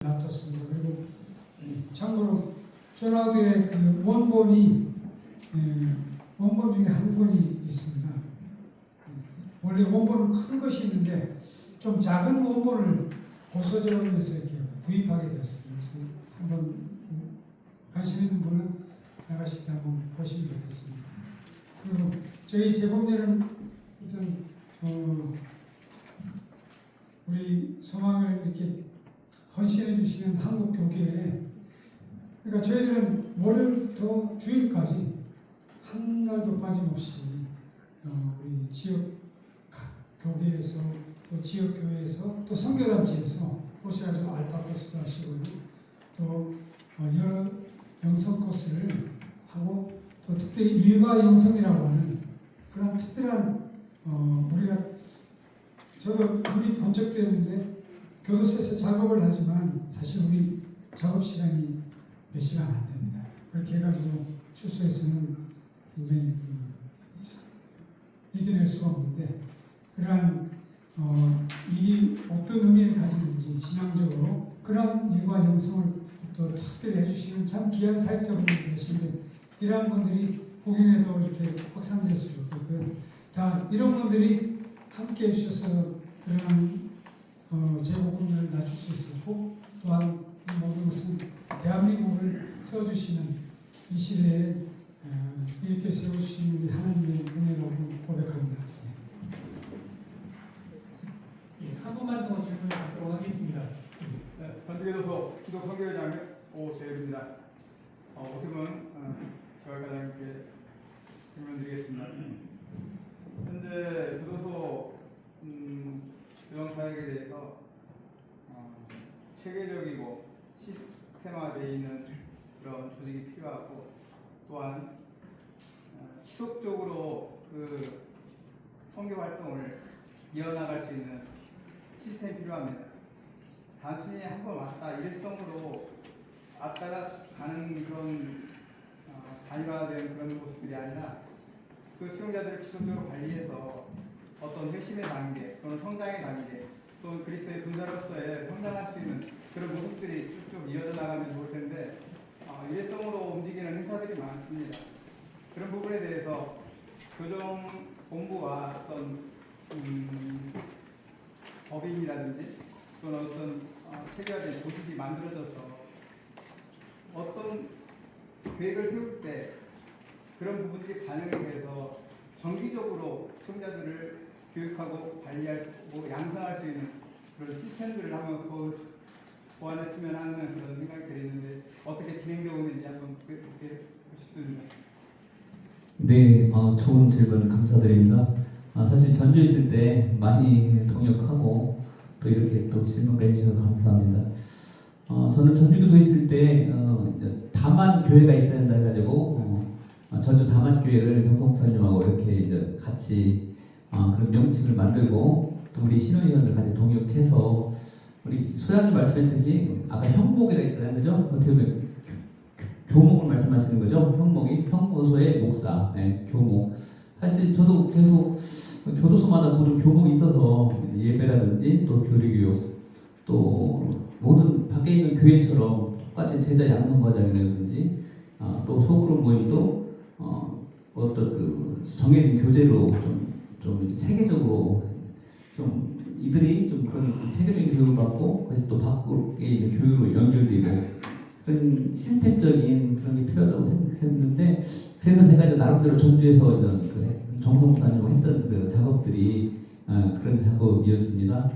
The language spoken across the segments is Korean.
놔뒀습니다. 그리고 참고로 조나우드의 그 원본이 원본 중에 한 권이 있습니다. 원래 원본은 큰 것이 있는데 좀 작은 원본을 고서점에서 이렇게 구입하게 되었습니다. 그래서 한번 관심 있는 분은 나가실 때 한번 보시면 좋겠습니다. 그리고 저희 제법녀는 어떤 우리 소망을 이렇게 헌신해 주시는 한국 교계에, 그러니까 저희들은 월요일부터 주일까지 한 날도 빠짐없이 우리 지역 교계에서 또 지역 교회에서 또 선교단체에서 오셔가지고 알파 코스도 하시고요, 또 여러 영성 코스를 하고, 또 특별히 일과 영성이라고 하는 그런 특별한 우리가 저도 우리 번쩍되었는데 교도소에서 작업을 하지만 사실 우리 작업 시간이 몇 시간 안 됩니다. 그렇게 해가지고 출소에서는 굉장히 이겨낼 수가 없는데, 그러한 이 어떤 의미를 가지는지 신앙적으로 그러한 일과 영성을 또 특별히 해주시는 참 귀한 사역자분들이 계신데, 이러한 분들이 복음에도 이렇게 확산됐으면 좋겠고요. 다 이런 분들이 함께 해주셔서 그러한 제복음을 낮출 수 있었고, 또한 이 모든 것은 대한민국을 써주시는 이 시대에 이렇게 세워주시는 우리 하나님의 은혜라고 고백합니다. 한 번만 더 질문을 받도록 하겠습니다. 네, 전주교도소 기독 선교회장 오재율입니다. 오승은 교회과장님께 질문드리겠습니다. 현재 교도소 교정 사역에 대해서 체계적이고 시스템화되어 있는 그런 조직이 필요하고, 또한 지속적으로 그 선교 활동을 이어나갈 수 있는 시스템이 필요합니다. 단순히 한 번 왔다 일성으로 왔다가 가는 그런 단일화된 그런 모습들이 아니라, 그 수용자들을 지속적으로 관리해서 어떤 회심의 단계 또는 성장의 단계, 또 그리스도의 군사로서의 성장할 수 있는 그런 모습들이 쭉쭉 이어져 나가면 좋을 텐데, 일성으로 움직이는 행사들이 많습니다. 그런 부분에 대해서 교정본부와 어떤 법인이라든지 또는 어떤 체계화된 조직이 만들어져서 어떤 계획을 세울 때 그런 부분들이 반영이 돼서 정기적으로 수용자들을 교육하고 관리할 수, 양성할 수 있는 그런 시스템들을 한번 보완했으면 하는 그런 생각이 들었는데, 어떻게 진행되고 있는지 한번 그렇게 보시겠습니다. 네, 좋은 질문 감사드립니다. 사실 전주에 있을 때 많이 동역하고 또 이렇게 또 질문을 해주셔서 감사합니다. 저는 전주교도에 있을 때 다만 교회가 있어야 한다 해가지고 전주 다만 교회를 정성사님하고 이렇게 이제 같이 그런 명칭을 만들고, 또 우리 신원위원들 같이 동역해서 우리 소장님 말씀했듯이 아까 형목이라 했잖아요, 그죠? 어떻게 보면 교목을 말씀하시는 거죠? 형목이 형무소의 목사, 네, 교목. 사실 저도 계속 교도소마다 모든 교목이 있어서 예배라든지 또 교리교육, 또 모든 밖에 있는 교회처럼 똑같이 제자 양성 과정이라든지 또 소그룹 모임도 어떤 그 정해진 교재로 좀 체계적으로 좀 이들이 좀 그런 체계적인 교육을 받고, 그래서 또 밖에 있는 교육으로 연결되고 그런 시스템적인 그런 게 필요하다고 생각했는데, 그래서 제가 이제 나름대로 전주에서 이런 그 정성사님과 했던 그 작업들이 그런 작업이었습니다.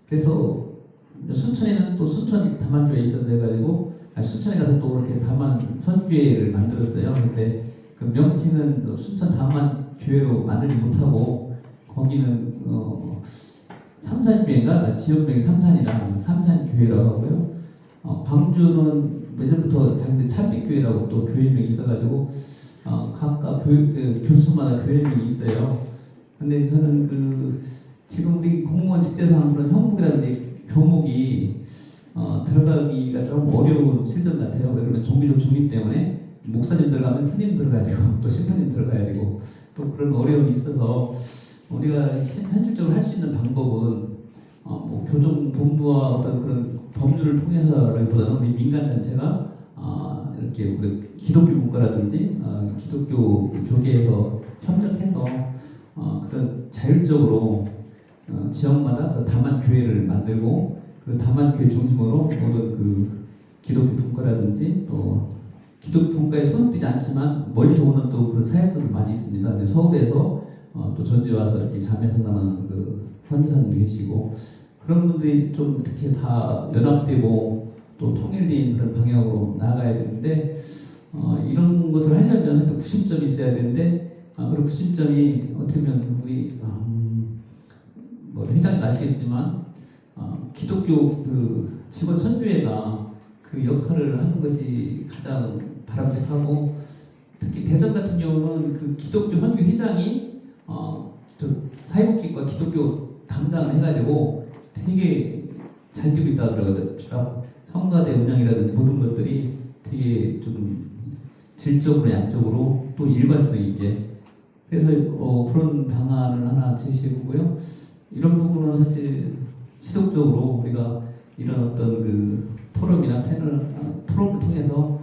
그래서 순천에는 또 순천 다만교회 있어서 해가지고 순천에 가서 또 그렇게 다만 선교회를 만들었어요. 근데 그 명칭은 순천 다만 교회로 만들지 못하고, 거기는 삼산교회인가 지역명이 삼산이라 삼산교회라고 하고요. 광주는 예전부터 자기들 찬빛교회라고 또 교회명이 있어가지고 각각 교수마다 교회명이 있어요. 근데 저는 지금 우리 공무원 직제상 그런 형목이라든지 교목이 들어가기가 좀 어려운 실정 같아요. 왜 그러면 종교적 중립 때문에 목사님 들어가면 스님 들어가야 되고 또 신부님 들어가야 되고 또 그런 어려움이 있어서, 우리가 현실적으로 할 수 있는 방법은 교정 본부와 어떤 그런 법률을 통해서라기보다는 우리 민간 단체가 이렇게 우리 기독교 문과라든지 기독교 교계에서 협력해서 그런 자율적으로 지역마다 그 다만 교회를 만들고 그 다만 교회 중심으로 모든 그 기독교 분과라든지 또 기독교 분과에 소속되지 않지만 멀리서 오는 또 그런 사역자들 많이 있습니다. 근데 서울에서 또 전주에 와서 이렇게 자매 상담하는 그 선교사님도 계시고 그런 분들이 좀 이렇게 다 연합되고 또 통일된 그런 방향으로 나아가야 되는데 이런 것을 하려면 또 구심점이 있어야 되는데 그런 구심점이 어떻게 보면 우리 뭐 회장님 아시겠지만 기독교 그 직원 선교회가 그 역할을 하는 것이 가장 바람직하고 특히 대전 같은 경우는 그 기독교 선교 회장이 사회복지과 기독교 담당을 해가지고 되게 잘 되고 있다 하더라고요. 성가대 운영이라든지 모든 것들이 되게 좀 질적으로 양적으로 또 일관성 있게 그래서 그런 방안을 하나 제시해보고요. 이런 부분은 사실 지속적으로 우리가 이런 어떤 그 포럼이나 프로를 통해서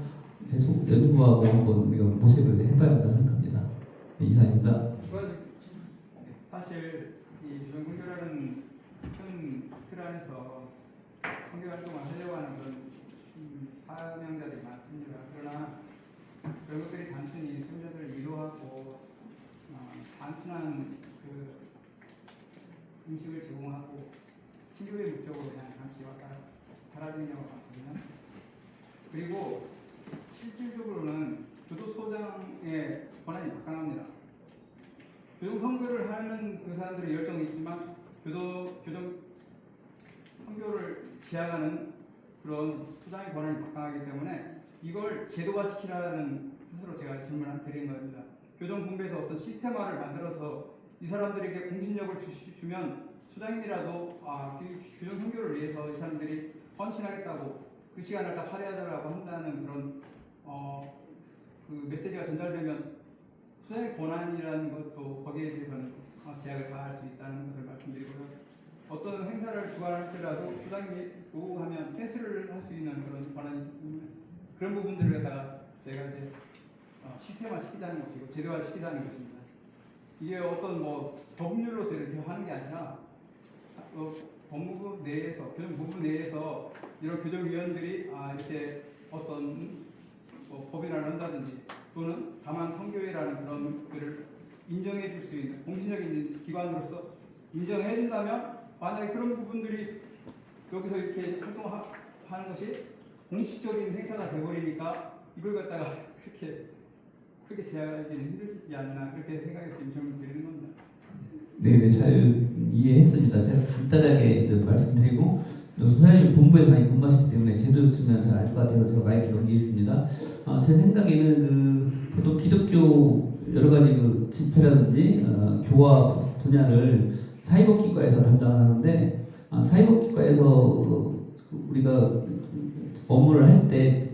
계속 연구하고 한번 우리가 모색을 해봐야 한다고 생각합니다. 네, 이상입니다. 사실 이 교정선교라는 큰 틀 안에서 선교 활동을 하려고 하는 그런 사명자들이 많습니다. 그러나 그런 것들이 단순히 선교들을 위로하고 단순한 그 음식을 제공하고 치료의 목적으로 그냥 잠시 왔다 사라지는 경우가 많거든요. 그리고 실질적으로는 교도소장의 권한이 막강합니다. 교정 선교를 하는 그 사람들의 열정이 있지만 교정 선교를 지향하는 그런 소장의 권한이 막강하기 때문에 이걸 제도화시키라는 뜻으로 제가 질문을 드린 겁니다. 교정본부에서 어떤 시스템화를 만들어서 이 사람들에게 공신력을 주면 소장님이라도 교정 선교를 위해서 이 사람들이 헌신하겠다고 그 시간을 다 할애하자라고 한다는 그런 그 메시지가 전달되면 소장의 권한이라는 것도 거기에 대해서는 제약을 가할 수 있다는 것을 말씀드리고요. 어떤 행사를 주관할지라도 소장님이 요구하면 캔슬을 할 수 있는 그런 권한이 있기 때문에 그런 부분들을 갖다가 제가 이제 시스템화 시키자는 것이고 제도화 시키자는 것입니다. 이게 어떤 뭐 법률로서 이렇게 하는 게 아니라 법무부 내에서 교정본부 내에서 이런 교정위원들이 이렇게 어떤 법인을 한다든지 또는 다만 선교회라는 그런 것들을 인정해 줄 수 있는 공신력이 기관으로서 인정해 준다면 만약에 그런 부분들이 여기서 이렇게 활동하는 것이 공식적인 행사가 되어버리니까 이걸 갖다가 그렇게 크게 제약하기는 힘들지 않나 그렇게 생각해서 지금 질문 드리는 겁니다. 네, 잘 이해했습니다. 제가 간단하게 말씀드리고 소장님 본부에서 많이 근무하셨기 때문에 제도 측면 잘 알 것 같아서 제가 마이크 넘기겠습니다. 제 생각에는 보통 기독교 여러 가지 그 집회라든지 교화 분야를 사회복지과에서 담당하는데 사회복지과에서 우리가 업무를 할 때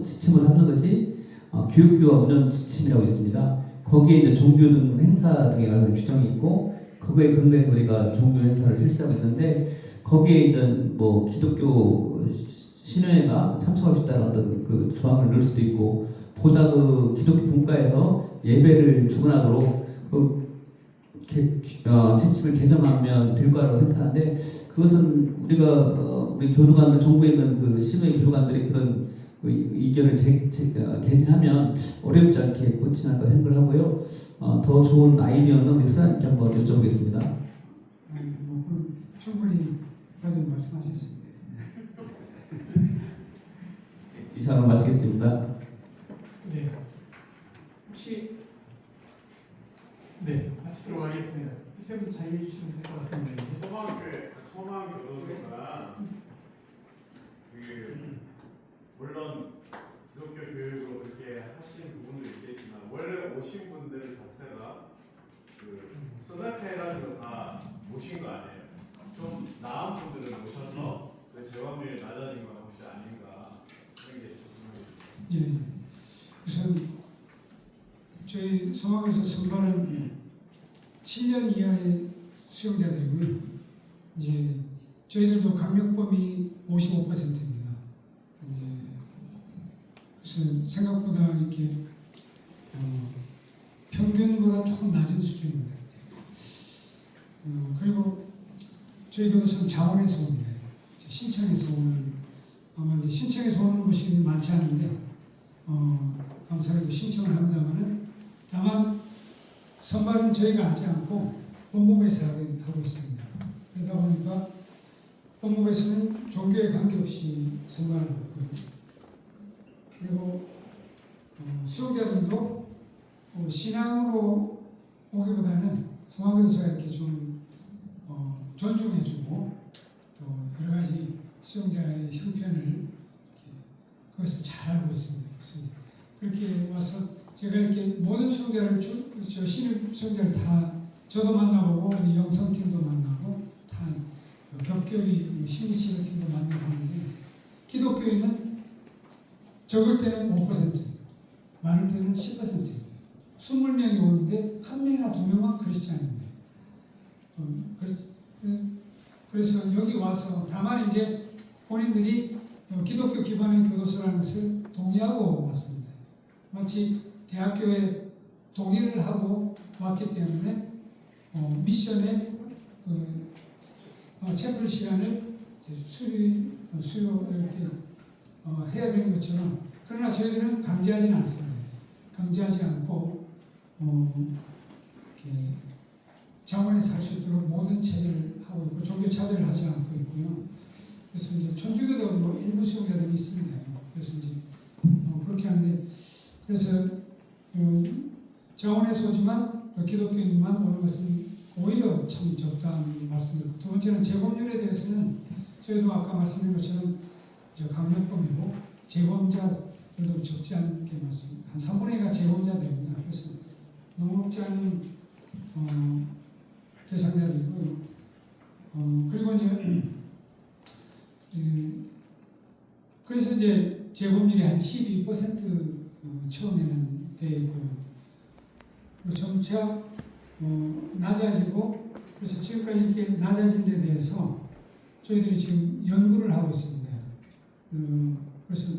지침을 삼는 것이 교육교화 운영 지침이라고 있습니다. 거기에 이제 종교 등 행사 등에 관한 규정이 있고 그거에 근거해서 우리가 종교 행사를 실시하고 있는데 거기에 이제 뭐 기독교 신회가 참석할 수 있다는 어떤 그 조항을 넣을 수도 있고 보다 그 기독교 분과에서 예배를 주관하도록 지침을 개정하면 될 거라고 생각하는데 그것은 우리가 우리 교도관들 정부에 있는 그 신의 교도관들이 그런 그 의견을 개진하면 어렵지 않게 고치할 거 생각을 하고요. 더 좋은 아이디어는 우리 소장님께 한번 여쭤보겠습니다. 충분히 가장 말씀하셨습니다. 이상으로 마치겠습니다. 네. 혹시 네 마치도록 하겠습니다. 세 분 잘 해주시면 될 것 같습니다. 소망 교도소가 물론 기독교 교육으로 그렇게 하신 부분도 있겠지만 원래 오신 분들 자체가 선택해가지고 다 모신 거 아니에요. 좀 나은 분들을 모셔서 재원율이 낮아진 건 혹시 아닌가 그런 게 있었습니다. 예, 우선 저희 성악에서 선발은 7년 이하의 수용자들이고요. 이제 저희들도 강력범위 55%입니다. 그래서 생각보다 이렇게 평균보다 조금 낮은 수준입니다. 그리고 저희 교도소는 자원에서 옵니다. 신청에서 오는, 아마 이제 신청에서 오는 것이 많지 않은데 감사하게도 신청을 합니다만은 다만 선발은 저희가 하지 않고 법무부에서 하고 있습니다. 그러다 보니까 법무부에서는 종교에 관계없이 선발을 하고요. 그리고 수용자들도 신앙으로 오기보다는 성화교도소가 이렇게 좀 존중해주고 또 여러 가지 수용자의 형편을 그것을 잘 알고 있습니다. 그래서 그렇게 와서 제가 이렇게 모든 수용자를 저 신입 수용자를 다 저도 만나보고 우리 영성팀도 만나고 다 격결이 심리치료팀도 만나고 하는데 기독교인은 적을 때는 5%, 많을 때는 10%입니다. 20명이 오는데 한 명이나 두 명만 크리스찬입니다. 그래서 여기 와서 다만 이제 본인들이 기독교 기반의 교도소라는 것을 동의하고 왔습니다. 마치 대학교에 동의를 하고 왔기 때문에 미션에 채플 시간을 수요 이렇게 해야 되는 것처럼, 그러나 저희들은 강제하지는 않습니다. 강제하지 않고 이렇게 자원에서 할 수 있도록 모든 체제를 하고 있고 종교 차별을 하지 않고 있고요. 그래서 이제 천주교도 뭐 일부 수용자들이 있습니다. 그래서 이제 그렇게 하는데, 그래서 자원에서 오지만 또 기독교인만 오는 것은 오히려 참 적다는 말씀드리고, 두 번째는 재범률에 대해서는 저희도 아까 말씀드린 것처럼 강력범이고 재범자들도 적지 않게 말씀드립니다. 한 3분의 2가 재범자들입니다. 그래서 녹록지 않은 대상자들이고요. 그리고 이제 그래서 이제 재범률이 한 12% 처음에는 돼 있고요. 그리고 점차 낮아지고, 그래서 지금까지 이렇게 낮아진 데 대해서 저희들이 지금 연구를 하고 있습니다. 그래서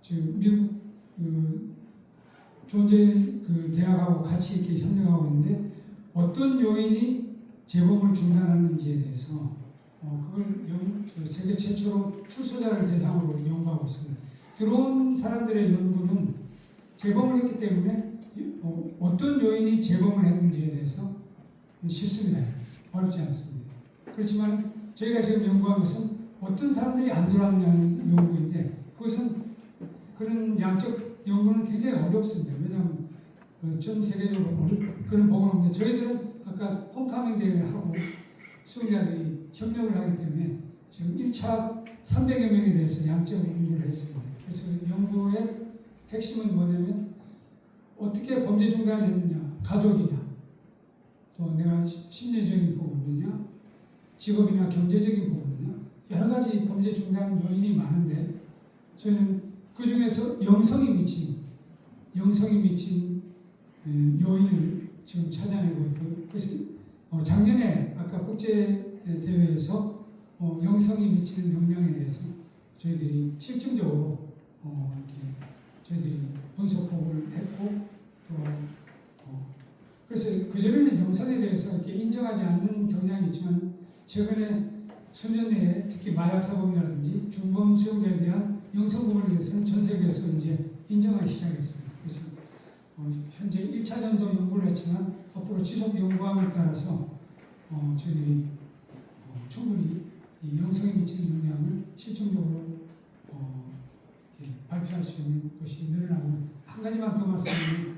지금 미국 존재 대학하고 같이 이렇게 협력하고 있는데, 어떤 요인이 재범을 중단하는지에 대해서 그걸 세계 최초로 출소자를 대상으로 연구하고 있습니다. 들어온 사람들의 연구는 재범을 했기 때문에 어떤 요인이 재범을 했는지에 대해서 쉽습니다. 어렵지 않습니다. 그렇지만 저희가 지금 연구한 것은 어떤 사람들이 안 들어왔냐는 연구인데, 그것은 그런 양적 연구는 굉장히 어렵습니다. 왜냐하면 전 세계적으로 그런 보고는 없는데, 저희들은 아까 홈카밍 대회를 하고 수용자들이 협력을 하기 때문에 지금 1차 300여 명에 대해서 양적 연구를 했습니다. 그래서 연구의 핵심은 뭐냐면 어떻게 범죄 중단을 했느냐, 가족이냐, 또 내가 심리적인 부분이냐, 직업이나 경제적인 부분이냐, 여러 가지 범죄 중단 요인이 많은데 저희는 그 중에서 영성이 미친 요인을 지금 찾아내고 있고요. 그래서 작년에 아까 국제 대회에서 영성이 미치는 영향에 대해서 저희들이 실증적으로 이렇게 저희들이 분석 보고를 했고, 그래서 그전에는 영성에 대해서 이렇게 인정하지 않는 경향이 있지만 최근에 수년 내에 특히 마약 사범이라든지 중범 수용자에 대한 영성 부분에 대해서는 전 세계에서 이제 인정하기 시작했습니다. 그래서 현재 1차전도 연구를 했지만 앞으로 지속 연구함에 따라서 저희들이 충분히 이 영성에 미치는 영향을 실증적으로 발표할 수 있는 것이 늘어나고, 한 가지만 더 말씀드리면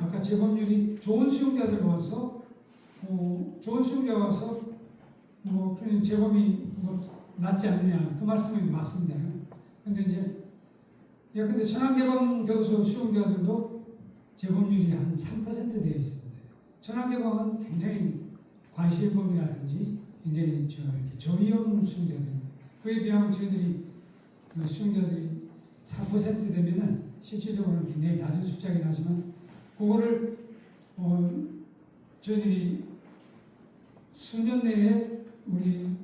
아까 재범률이 좋은 수용자들 와서 좋은 수용자가 와서 재범이 낮지 않느냐, 그 말씀이 맞습니다. 근데 이제 근데 천안개방교도소 수용자들도 재범률이 한 3% 되어 있습니다. 천안개방은 굉장히 과실범이라든지 굉장히 이렇게 저위험 수용자들입니다. 그에 비하면 저희들이 수용자들이 4% 되면은 실질적으로는 굉장히 낮은 숫자긴 하지만 그거를 저희들이 수년 내에 우리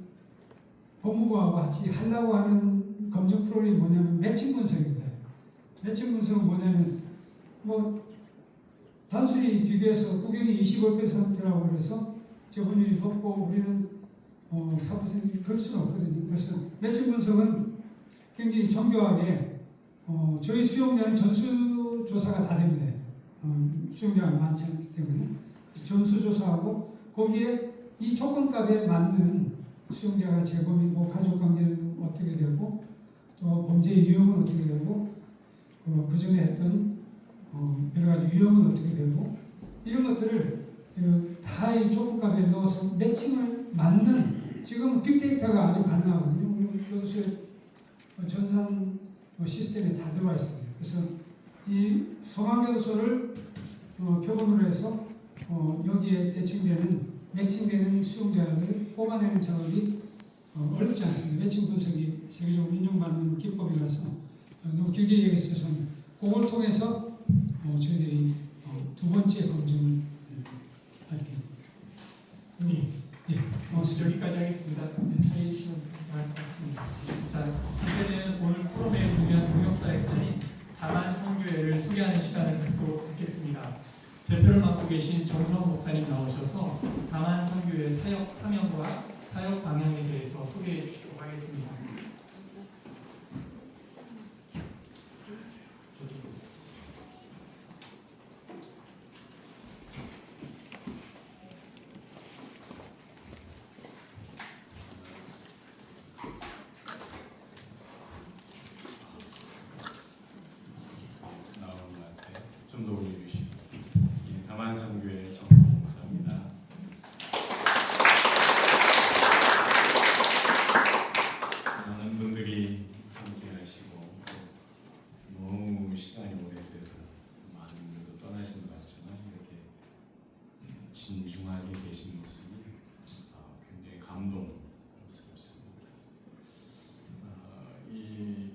법무부하고 같이 하려고 하는 검증 프로그램이 뭐냐면 매칭 분석입니다. 매칭 분석은 뭐냐면 뭐 단순히 비교해서 국영이 25%라고 그래서 저분이 높고 우리는 4% 그럴 수는 없거든요. 그래서 매칭 분석은 굉장히 정교하게 저희 수용자는 전수조사가 다 됩니다. 수용자가 많지 않기 때문에 전수조사하고 거기에 이 조건값에 맞는 수용자가 재범이고 가족관계는 어떻게 되고 또 범죄의 유형은 어떻게 되고 그 전에 했던 여러 가지 유형은 어떻게 되고 이런 것들을 다 이 조건값에 넣어서 매칭을 맞는 지금 빅데이터가 아주 가능하거든요. 우리 교도소에 전산 시스템에 다 들어와 있습니다. 그래서 이 소망교도소를 표본으로 해서 여기에 매칭되는 수용자를 뽑아내는 작업이 어렵지 않습니다. 매칭 분석이 세계적으로 인정받는 기법이라서 너무 길게 얘기했어서 그걸 통해서 저희들이 두 번째 검증을 할게요. 고맙습니다. 여기까지 하겠습니다. 차이해 주시면 될 것 같습니다. 자, 이제는 오늘 포럼의 중요한 동역사의 차인 다만 선교회를 소개하는 시간을 갖도록 하겠습니다. 대표를 맡고 계신 정성 목사님 나오셔서 다만 선교회 사역 사명과 사역 방향에 대해서 소개해 주시도록 하겠습니다. 나오는 것 같아요. 좀 더 올려주시고. 다만선교회 정성 목사입니다. 많은 분들이 함께하시고 너무 시간이 오래돼서 많은 분들도 떠나신 것 같지만 이렇게 진중하게 계신 모습이 굉장히 감동스럽습니다. 이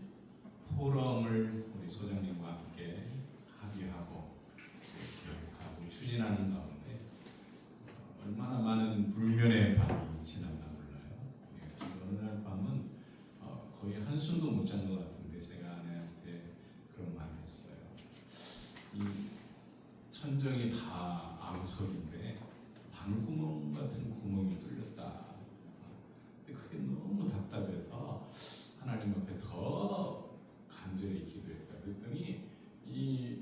포럼을 우리 소장님과 함께 합의하고 계획하고 추진하는 가운데 얼마나 많은 불면의 밤이 지났나 몰라요. 어느 날 밤은 거의 한숨도 못 잔 것 같은데 제가 아내한테 그런 말을 했어요. 이 천정이 다 앙석인데 방구멍 같은 구멍이 뚫렸다. 근데 그게 너무 답답해서 하나님 앞에 더 간절히 기도했다. 그랬더니 이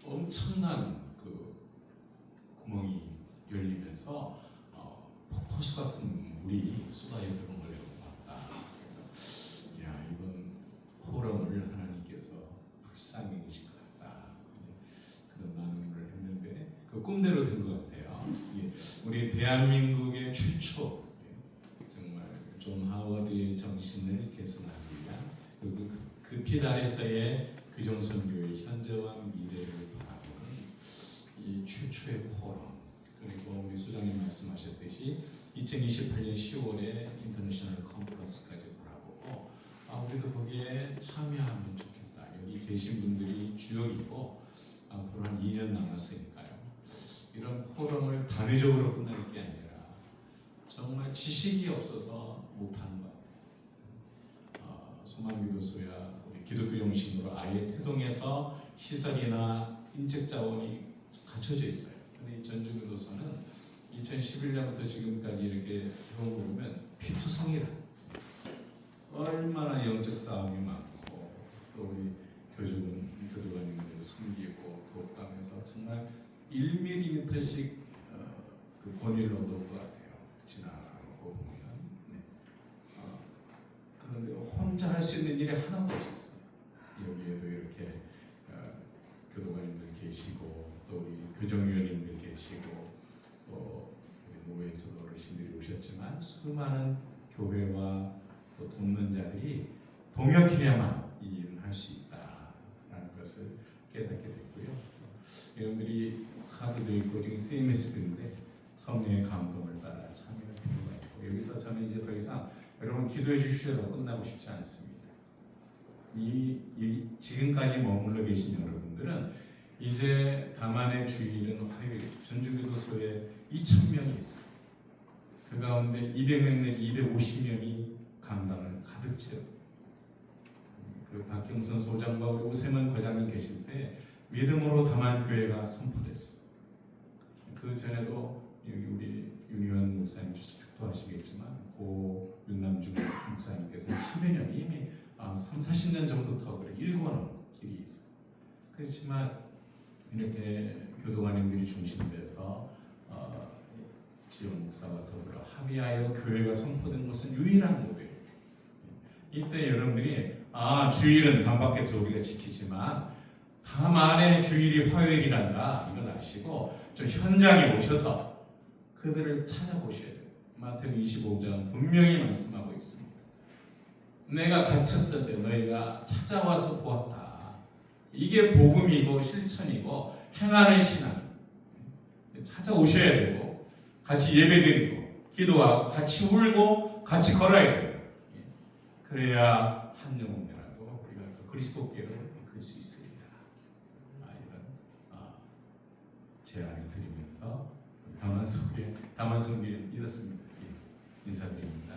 엄청난 그 구멍이 열리면서 폭포수 같은 물이 쏟아져 들어온 걸 봤다. 그래서 야, 이번 포럼을 하나님께서 불쌍히 여기신 것 같다. 그런 나눔을 했는데 그 꿈대로 된 것 같아요. 우리 대한민국의 최초 정말 존 하워드의 정신을 개선하기 위한 그 빛 아래서의 규정선교의 현재와 미래를 바라보는 이 최초의 포럼, 그리고 우리 소장님 말씀하셨듯이 2028년 10월에 인터내셔널 컨퍼런스까지 바라보고 우리도 거기에 참여하면 좋겠다. 여기 계신 분들이 주역이고 앞으로 한 2년 남았으니까요. 이런 포럼을 단회적으로 끝날 게 아니라 정말 지식이 없어서 못하는 것 같아요. 소망교도소야 우리 기독교 정신으로 아예 태동해서 시설이나 인적 자원이 갖춰져 있어요. 근데 이 전주교도소는 2011년부터 지금까지 이렇게 배워보면 피투성이다. 얼마나 영적 싸움이 많고 또 우리 교도관님들 숨기고 돕가면서 정말 1mm씩 그 권위를 얻을 것 같아요. 지나가고 보면. 그런데 혼자 할 수 있는 일이 하나도 없었어요. 여기에도 이렇게 교도관님들 계시고 또 우리 교정위원님들 계시고 또 우리 노예에서 어르신들이 오셨지만 수많은 교회와 또 돕는 자들이 동역해야만 이 일을 할 수 있다라는 것을 깨닫게 됐고요. 여러분들이 하기도 있고 지금 CMS인데 성령의 감동을 따라 참여할 필요가 있고 여기서 저는 이제 더 이상 여러분 기도해 주시려고 끝나고 싶지 않습니다. 지금까지 머물러 계신 여러분들은 이제 다만의 주일은 화요일 전주교도소에 2,000명이 있어요. 그 가운데 200명 내지 250명이 강단을 가득 채워. 그 박경선 소장과 우리 오세문 과장님 계실 때 믿음으로 담한 교회가 선포됐어요. 그 전에도 여기 우리 윤희원 목사님 축도하시겠지만 고 윤남중 목사님께서 10여 년 이미 30-40년 전부터 그래 일궈놓은 길이 있어요. 그렇지만 이렇게 교도관님들이 중심돼서 지역 목사와 더불어 합의하여 교회가 선포된 것은 유일한 교회예요. 이때 여러분들이 주일은 방 밖에서 우리가 지키지만 밤 안에 주일이 화요일이란다 이걸 아시고 좀 현장에 오셔서 그들을 찾아보셔야 돼요. 마태복음 25장 분명히 말씀하고 있습니다. 내가 갇혔을 때 너희가 찾아와서 보았다. 이게 복음이고 실천이고 행하는 신앙. 찾아오셔야 되고 같이 예배드리고 기도하고 같이 울고 같이 걸어야 돼요. 그래야 한 영혼이라도 우리가 그 그리스도께로 이끌 수 있습니다. 이런 제안을 드리면서 담안송교회 이렇습니다. 인사드립니다.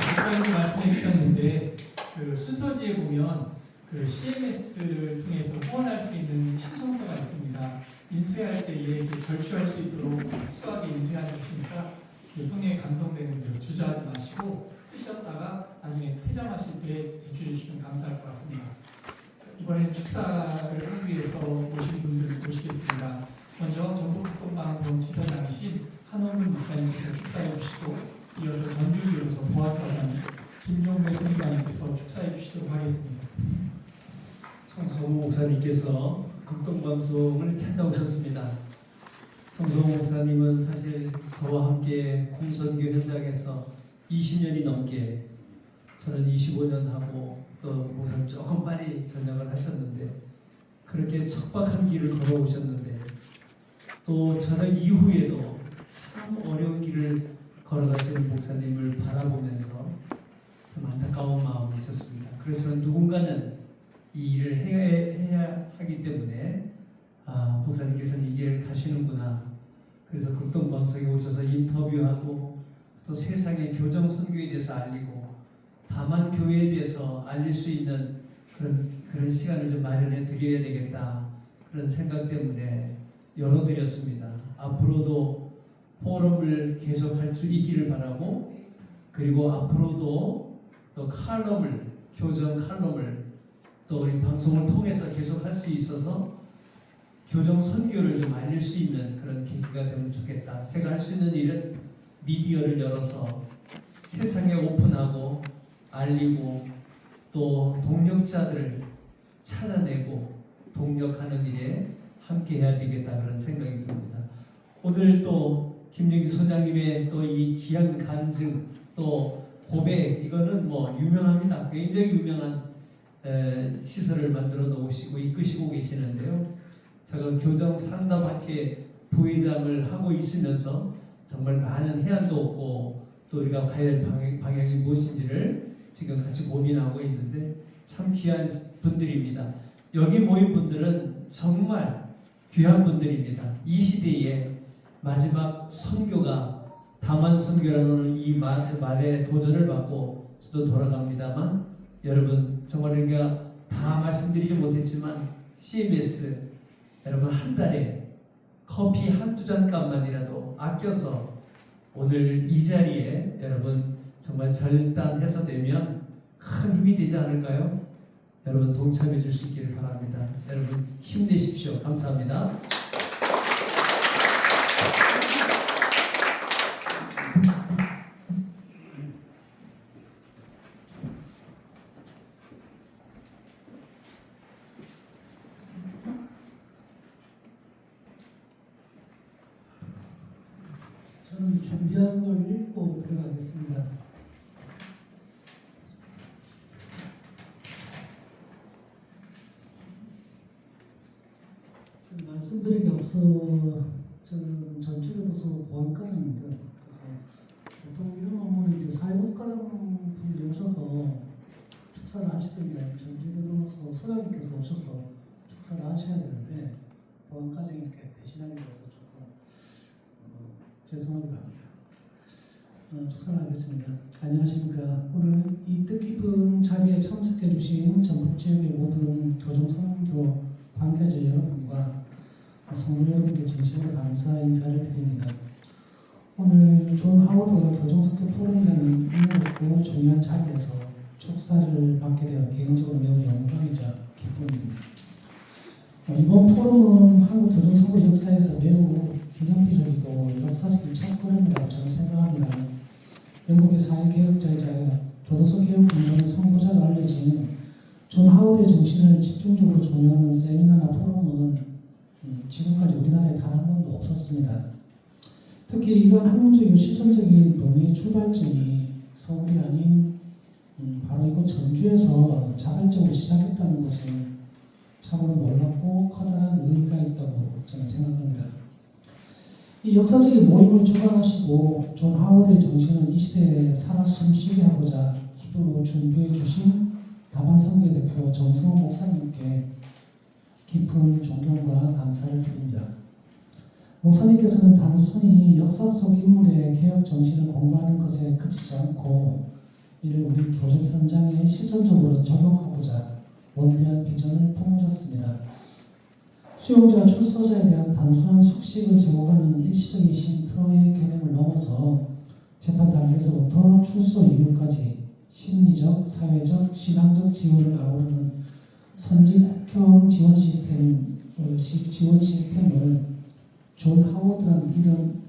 목사님 말씀해 주셨는데 그 순서지에 보면 그 CMS를 통해서 후원할 수 있는 신청서가 있습니다. 인쇄할 때에 절취할 수 있도록 수하게 인쇄해 주시니까 성령에 감동되는 대로 주저하지 마시고 쓰셨다가 나중에 퇴장하실 때 제출해 주시면 감사할 것 같습니다. 이번에는 축사를 하기 위해서 오신 분들을 모시겠습니다. 먼저 전국특공방송 지도장이신 한원근 목사님께서 축사해 주시고 이어서 전주교로서 보아과장님 김용배 선교사님께서 축사해 주시도록 하겠습니다. 성성호 목사님께서 극동방송을 찾아오셨습니다. 성성호 목사님은 사실 저와 함께 kum선교 현장에서 20년이 넘게, 저는 25년 하고 또 목사님 조금 빨리 전역을 하셨는데 그렇게 척박한 길을 걸어오셨는데 또 저는 이후에도 참 어려운 길을 걸어가시는 목사님을 바라보면서 좀 안타까운 마음이 있었습니다. 그래서 누군가는 이 일을 해야 하기 때문에 목사님께서는 이 길을 가시는구나. 그래서 극동방송에 오셔서 인터뷰하고 또 세상의 교정 선교에 대해서 알리고 다만 교회에 대해서 알릴 수 있는 그런 시간을 좀 마련해 드려야 되겠다. 그런 생각 때문에 열어드렸습니다. 앞으로도 포럼을 계속할 수 있기를 바라고, 그리고 앞으로도 또 칼럼을, 교정 칼럼을 또 우리 방송을 통해서 계속 할 수 있어서 교정 선교를 좀 알릴 수 있는 그런 계기가 되면 좋겠다. 제가 할 수 있는 일은 미디어를 열어서 세상에 오픈하고 알리고 또 동력자들을 찾아내고 동력하는 일에 함께 해야 되겠다, 그런 생각이 듭니다. 오늘 또 김영기 소장님의 또 이 귀한 간증 또 고백, 이거는 뭐 유명합니다. 굉장히 유명한 시설을 만들어 놓으시고 이끄시고 계시는데요. 제가 교정 상담학회 부회장을 하고 있으면서 정말 많은 해안도 없고 또 우리가 가야 할 방향이 무엇인지를 지금 같이 고민하고 있는데 참 귀한 분들입니다. 여기 모인 분들은 정말 귀한 분들입니다. 이 시대에 마지막 선교가 담안 선교라는 이 말에 도전을 받고 저도 돌아갑니다만, 여러분 정말 우리가 다 말씀드리지 못했지만 CMS 여러분 한 달에 커피 한두 잔 값만이라도 아껴서 오늘 이 자리에 여러분 정말 절단해서 내면 큰 힘이 되지 않을까요? 여러분 동참해 줄 수 있기를 바랍니다. 여러분 힘내십시오. 감사합니다. 저는 준비한 걸 읽고 들어가겠습니다. 말씀드릴 게 없어. 저는 전주교도소 보안과장입니다. 그래서 보통 이런 업무는 이제 사회복과장 분들이 오셔서 축사를 하시던 게 아니고 전주교도소 소장님께서 오셔서 축사를 하셔야 되는데 보안과장이 이렇게 대신하게 돼서 조금 죄송합니다. 축사하겠습니다. 안녕하십니까. 오늘 이 뜻깊은 자리에 참석해 주신 전북 지역의 모든 교정선교 관계자 여러분과 성도 여러분께 진심으로 감사 인사를 드립니다. 오늘 존 하워드가 교정선교 포럼이라는 의미롭고 중요한 자리에서 축사를 받게 되어 개인적으로 매우 영광이자 기쁨입니다. 이번 포럼은 한국 교정선교 역사에서 매우 기념비적이고 역사적인 첫걸음이라고 저는 생각합니다. 영국의 사회개혁자이자 교도소 개혁운동의 선구자로 알려진 존 하워드의 정신을 집중적으로 종용하는 세미나나 포럼은 지금까지 우리나라에 단 한 번도 없었습니다. 특히 이런 학문적이고 실천적인 논의의 출발점이 서울이 아닌 바로 이곳 전주에서 자발적으로 시작했다는 것은 참으로 놀랍고 커다란 의의가 있다고 저는 생각합니다. 이 역사적인 모임을 주관하시고 존 하워드의 정신을 이 시대에 살아 숨쉬게 하고자 기도로 준비해 주신 다반성교 대표 정성호 목사님께 깊은 존경과 감사를 드립니다. 목사님께서는 단순히 역사 속 인물의 개혁 정신을 공부하는 것에 그치지 않고 이를 우리 교정 현장에 실천적으로 적용하고자 원대한 비전을 품으셨습니다. 수용자와 출소자에 대한 단순한 숙식을 제공하는 일시적인 쉼터의 개념을 넘어서 재판 단계에서부터 출소 이후까지 심리적, 사회적, 신앙적 지원을 아우르는 선진국형 지원 시스템을 존 하워드라는 이름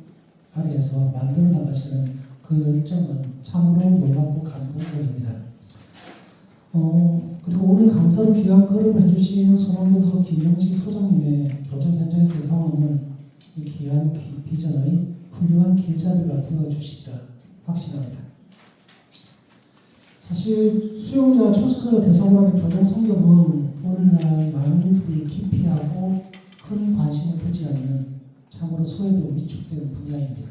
아래에서 만들어 나가시는 그 열정은 참으로 놀랍고 감동적입니다. 그리고 오늘 강사로 귀한 걸음을 해주신 소망교도소 김영식 소장님의 교정 현장에서의 경험은 이 귀한 비전의 훌륭한 길잡이가 되어주시리라 확신합니다. 사실 수용자, 출소자를 대상으로 하는 교정 선교는 오늘날 많은 이들이 기피하고 큰 관심을 두지 않는 참으로 소외되고 위축되는 분야입니다.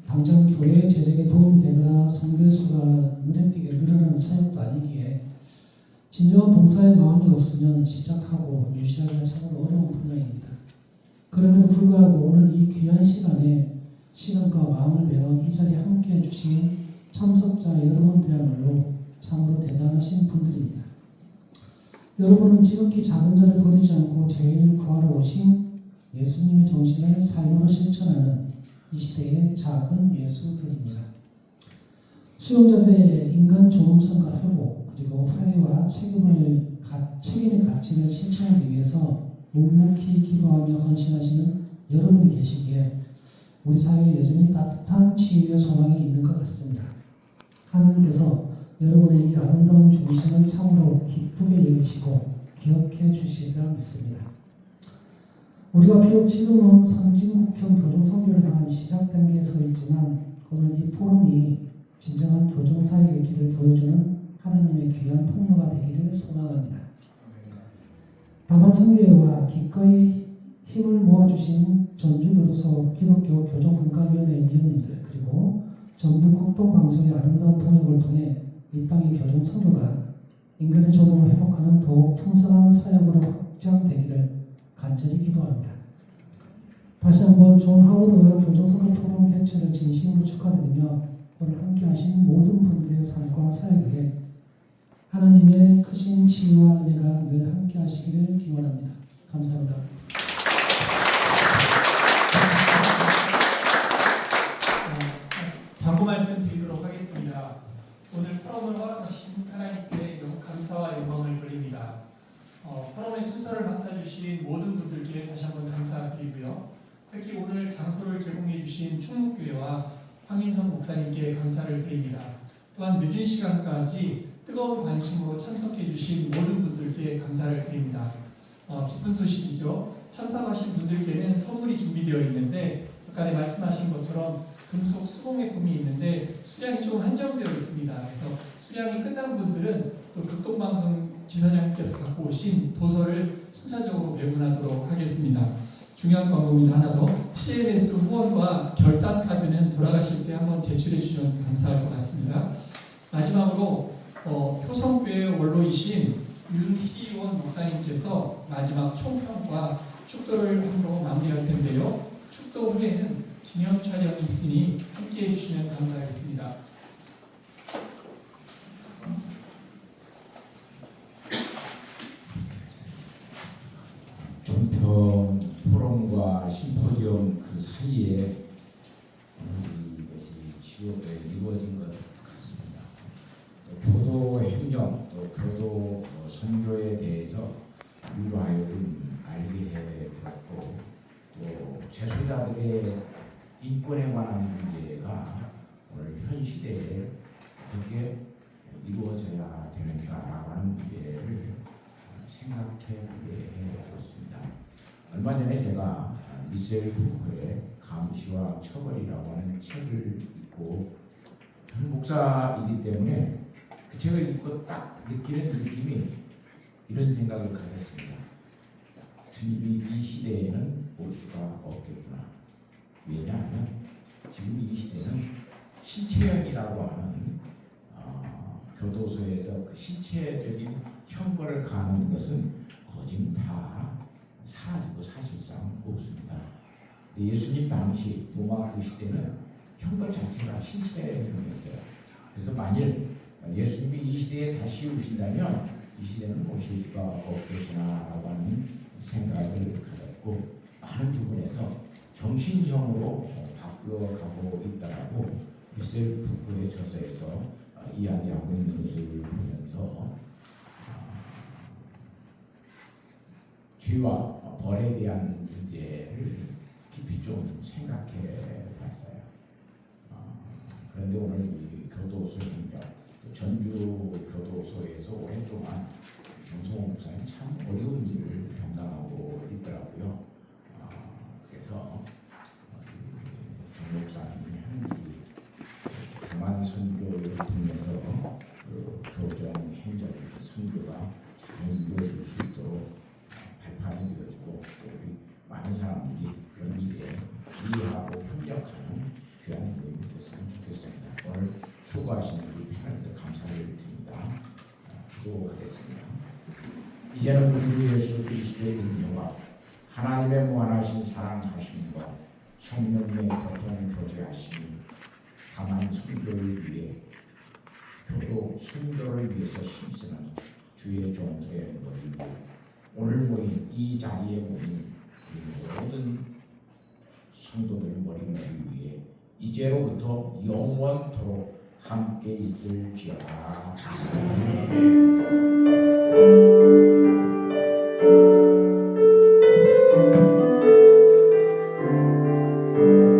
당장 교회 재정에 도움이 되거나 성도의 수가 눈에 띄게 늘어나는 사역도 아니기에 진정한 봉사의 마음이 없으면 시작하고 유지하기가 참으로 어려운 분야입니다. 그럼에도 불구하고 오늘 이 귀한 시간에 시간과 마음을 내어 이 자리에 함께 해주신 참석자 여러분들이야말로 참으로 대단하신 분들입니다. 여러분은 지극히 작은 자를 버리지 않고 죄인을 구하러 오신 예수님의 정신을 삶으로 실천하는 이 시대의 작은 예수들입니다. 수용자들의 인간 존엄성과 회복 그리고 화해와 책임의 가치를 실천하기 위해서 묵묵히 기도하며 헌신하시는 여러분이 계시기에 우리 사회에 여전히 따뜻한 치유의 소망이 있는 것 같습니다. 하나님께서 여러분의 이 아름다운 중심을 참으로 기쁘게 여기시고 기억해 주시리라 믿습니다. 우리가 비록 지금은 선진국형 교정선교를 향한 시작 단계에 서 있지만 오늘 이 포럼이 진정한 교정사역의 길을 보여주는 하나님의 귀한 통로가 되기를 소망합니다. 다만 선교회와 기꺼이 힘을 모아주신 전주교도소 기독교 교정분과위원회 위원님들 그리고 전북국동방송의 아름다운 통역을 통해 이 땅의 교정선교가 인간의 존엄을 회복하는 더욱 풍성한 사역으로 확장되기를 간절히 기도합니다. 다시 한번 존 하워드와 교정선교 포럼 개최를 진심으로 축하드리며 오늘 함께하신 모든 분들의 삶과 사역에 하나님의 크신 지혜와 은혜가 늘 함께하시기를 기원합니다. 감사합니다. 광고 말씀 드리도록 하겠습니다. 오늘 포럼을 허락하신 하나님께 감사와 영광을 돌립니다. 포럼의 순서를 맡아주신 모든 분들께 다시 한번 감사드리고요. 특히 오늘 장소를 제공해 주신 충북교회와 황인성 목사님께 감사를 드립니다. 또한 늦은 시간까지 뜨거운 관심으로 참석해 주신 모든 분들께 감사를 드립니다. 기쁜 소식이죠. 참석하신 분들께는 선물이 준비되어 있는데 아까 말씀하신 것처럼 금속 수공예품이 있는데 수량이 좀 한정되어 있습니다. 그래서 수량이 끝난 분들은 또 극동방송 지사장님께서 갖고 오신 도서를 순차적으로 배분하도록 하겠습니다. 중요한 광고입니다. 하나 더. CMS 후원과 결단 카드는 돌아가실 때 한번 제출해 주시면 감사할 것 같습니다. 마지막으로 효성교회 원로이신 윤희원 목사님께서 마지막 총평과 축도를 함으로 마무리할 텐데요. 축도 후에는 진영 촬영이 있으니 함께해 주시면 감사하겠습니다. 종평 포럼과 심포지엄 그 사이에 이것이 이루어진 것 같습니다. 또 교도 행정, 또 교도 선교에 대해서 유로하여금 알게 해 주었고, 또 재소자들의 인권에 관한 문제가 오늘 현 시대에 어떻게 이루어져야 되는가라고 하는 문제를 생각해 보게 해 주었습니다. 얼마 전에 제가 미셸 부커의 감시와 처벌이라고 하는 책을 읽고, 전 목사이기 때문에 그 책을 읽고 딱 느끼는 느낌이 이런 생각을 가졌습니다. 주님이 이 시대에는 올 수가 없겠구나. 왜냐하면 지금 이 시대는 신체형이라고 하는 교도소에서 그 신체적인 형벌을 가하는 것은 거진 다 사라지고 사실상 없습니다. 예수님 당시 로마 그 시대는 형벌 자체가 신체형이었어요. 그래서 만일 예수님이 이 시대에 다시 오신다면 이 시대는 오실 수가 없겠구나라고 하는 생각을 가졌고, 많은 부분에서 정신형으로 바뀌어가고 있다라고 미셸 부커의 저서에서 이야기하고 있는 것을 보면서 죄와 벌에 대한 문제를 깊이 좀 생각해 봤어요. 그런데 오늘 이 교도소 행정, 전주 교도소에서 오랫동안 정성호 목사님 참 어려운 일을 담당하고 있더라고요. 그래서 정 목사님이 하는 일이 교만 선교를 통해서 그 교정 행정 선교가 잘 이루어질 수 있도록 발판이 이루어지고, 또 우리 많은 사람들이 그런 일에 이해하고 협력하는 귀한 모임이 됐으면 좋겠습니다. 오늘 수고하시는 우리 패널들 감사를 드립니다. 기도하겠습니다. 이제는 우리 주 예수 그리스도의 능력과 하나님의 무한하신 사랑하심과 성령의 교통 교제하심이 다만 선교를 위해 교도 선교를 위해서 힘쓰는 주의 종들의 모임을, 오늘 모인 이 자리에 모인 모든 성도들 머리머리 위에 이제로부터 영원토록 함께 있을지어다. 아멘.